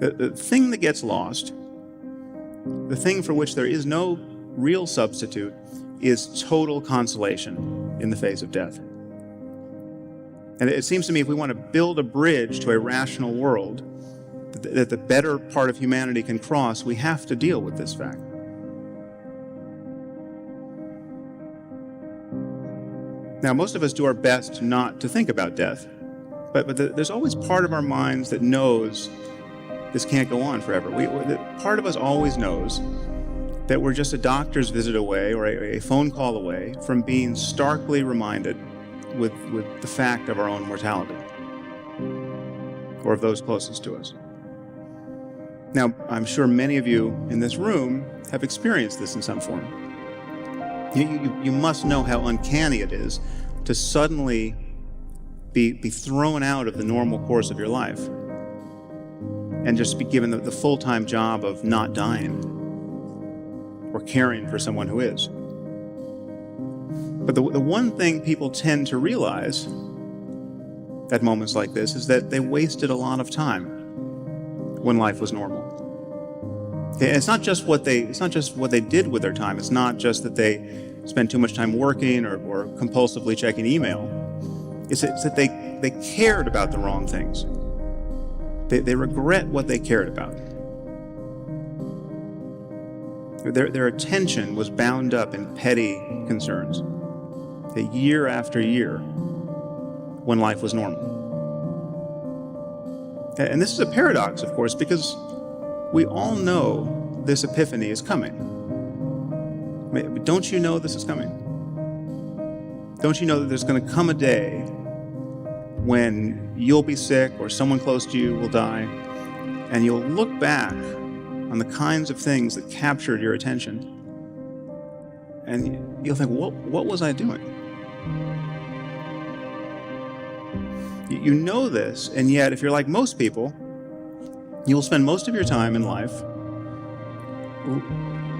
The thing that gets lost, the thing for which there is no real substitute, is total consolation in the face of death. And it seems to me if we want to build a bridge to a rational world that the better part of humanity can cross, we have to deal with this fact. Now, most of us do our best not to think about death, but there's always part of our minds that knows this can't go on forever. Part of us always knows that we're just a doctor's visit away or a phone call away from being starkly reminded with the fact of our own mortality, or of those closest to us. Now, I'm sure many of you in this room have experienced this in some form. You must know how uncanny it is to suddenly be thrown out of the normal course of your life and just be given the full-time job of not dying or caring for someone who is. But the one thing people tend to realize at moments like this is that they wasted a lot of time when life was normal. Okay, and it's not just what they did with their time. It's not just that they spent too much time working or compulsively checking email. It's that they cared about the wrong things. They regret what they cared about. Their attention was bound up in petty concerns, year after year, when life was normal. And this is a paradox, of course, because we all know this epiphany is coming. Don't you know this is coming? Don't you know that there's going to come a day when you'll be sick or someone close to you will die, and you'll look back on the kinds of things that captured your attention, and you'll think, what was I doing? You know this, and yet if you're like most people, you will spend most of your time in life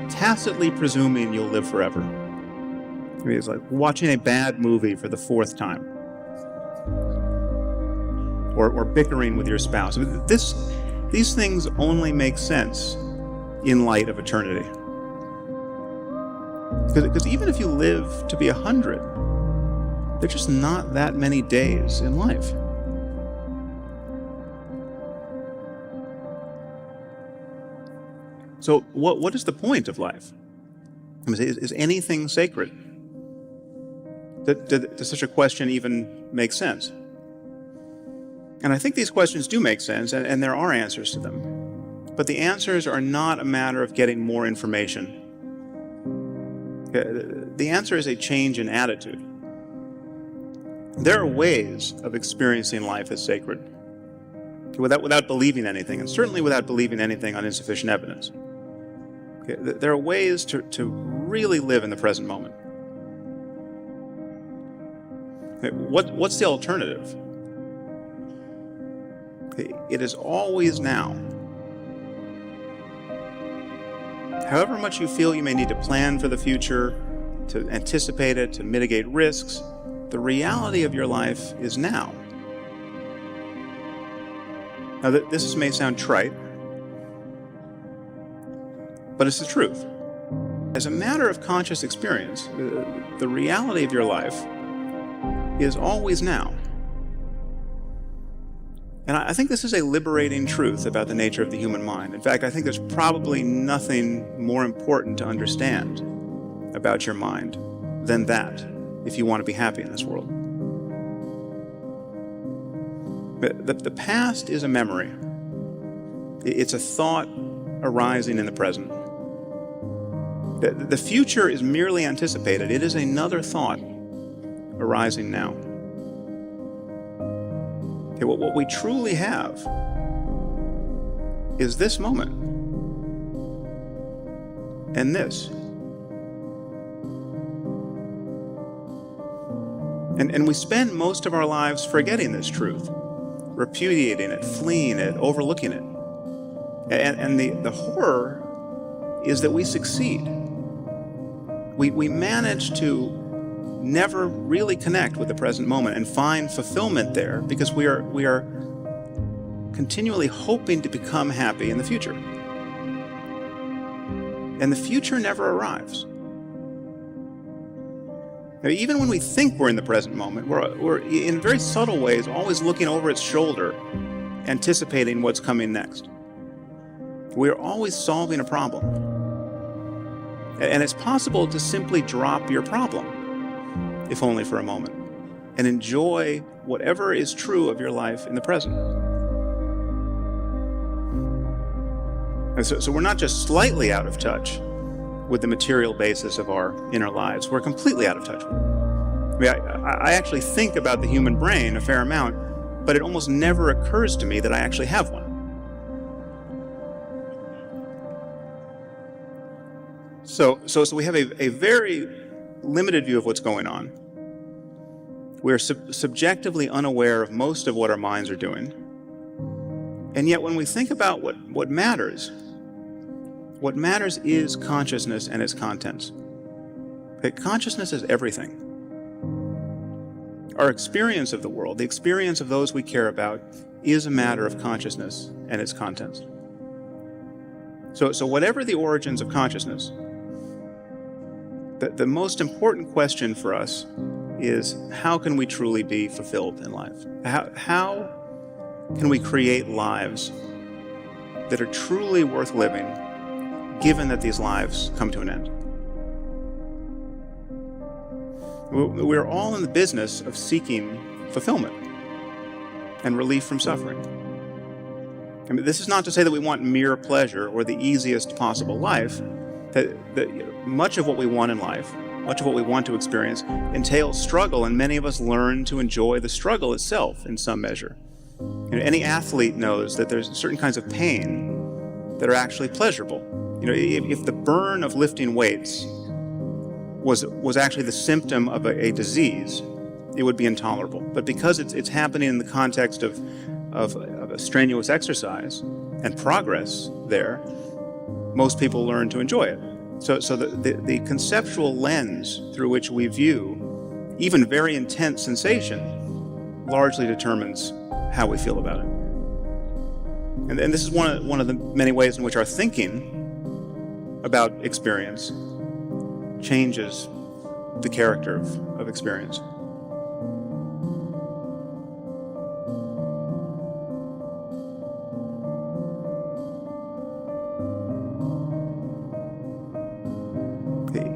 tacitly presuming you'll live forever. I mean, it's like watching a bad movie for the fourth time, or bickering with your spouse. I mean, these things only make sense in light of eternity. Because even if you live to be 100, there are just not that many days in life. So what is the point of life? I mean, is anything sacred? Does such a question even make sense? And I think these questions do make sense, and there are answers to them. But the answers are not a matter of getting more information. The answer is a change in attitude. There are ways of experiencing life as sacred without believing anything, and certainly without believing anything on insufficient evidence. There are ways to really live in the present moment. What's the alternative? It is always now. However much you feel you may need to plan for the future, to anticipate it, to mitigate risks, the reality of your life is now. Now, this may sound trite, but it's the truth. As a matter of conscious experience, the reality of your life is always now. And I think this is a liberating truth about the nature of the human mind. In fact, I think there's probably nothing more important to understand about your mind than that, if you want to be happy in this world. The past is a memory. It's a thought arising in the present. The future is merely anticipated. It is another thought arising now. Okay, what we truly have is this moment and this. And we spend most of our lives forgetting this truth, repudiating it, fleeing it, overlooking it. And the horror is that we succeed. We manage to never really connect with the present moment and find fulfillment there because we are continually hoping to become happy in the future. And the future never arrives. Now, even when we think we're in the present moment, we're in very subtle ways always looking over its shoulder, anticipating what's coming next. We're always solving a problem. And it's possible to simply drop your problem, if only for a moment, and enjoy whatever is true of your life in the present. And so we're not just slightly out of touch with the material basis of our inner lives, we're completely out of touch with it. I mean, I actually think about the human brain a fair amount, but it almost never occurs to me that I actually have one. So we have a very limited view of what's going on. We're subjectively unaware of most of what our minds are doing. And yet when we think about what matters is consciousness and its contents. Consciousness is everything. Our experience of the world, the experience of those we care about, is a matter of consciousness and its contents. So whatever the origins of consciousness, the most important question for us is, how can we truly be fulfilled in life? How can we create lives that are truly worth living, given that these lives come to an end? We're all in the business of seeking fulfillment and relief from suffering. I mean, this is not to say that we want mere pleasure or the easiest possible life. That much of what we want in life, much of what we want to experience, entails struggle, and many of us learn to enjoy the struggle itself in some measure. Any athlete knows that there's certain kinds of pain that are actually pleasurable. If the burn of lifting weights was actually the symptom of a disease, it would be intolerable. But because it's happening in the context of a strenuous exercise and progress there, most people learn to enjoy it. So the conceptual lens through which we view even very intense sensation largely determines how we feel about it. And this is one of the many ways in which our thinking about experience changes the character of experience.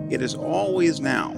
It is always now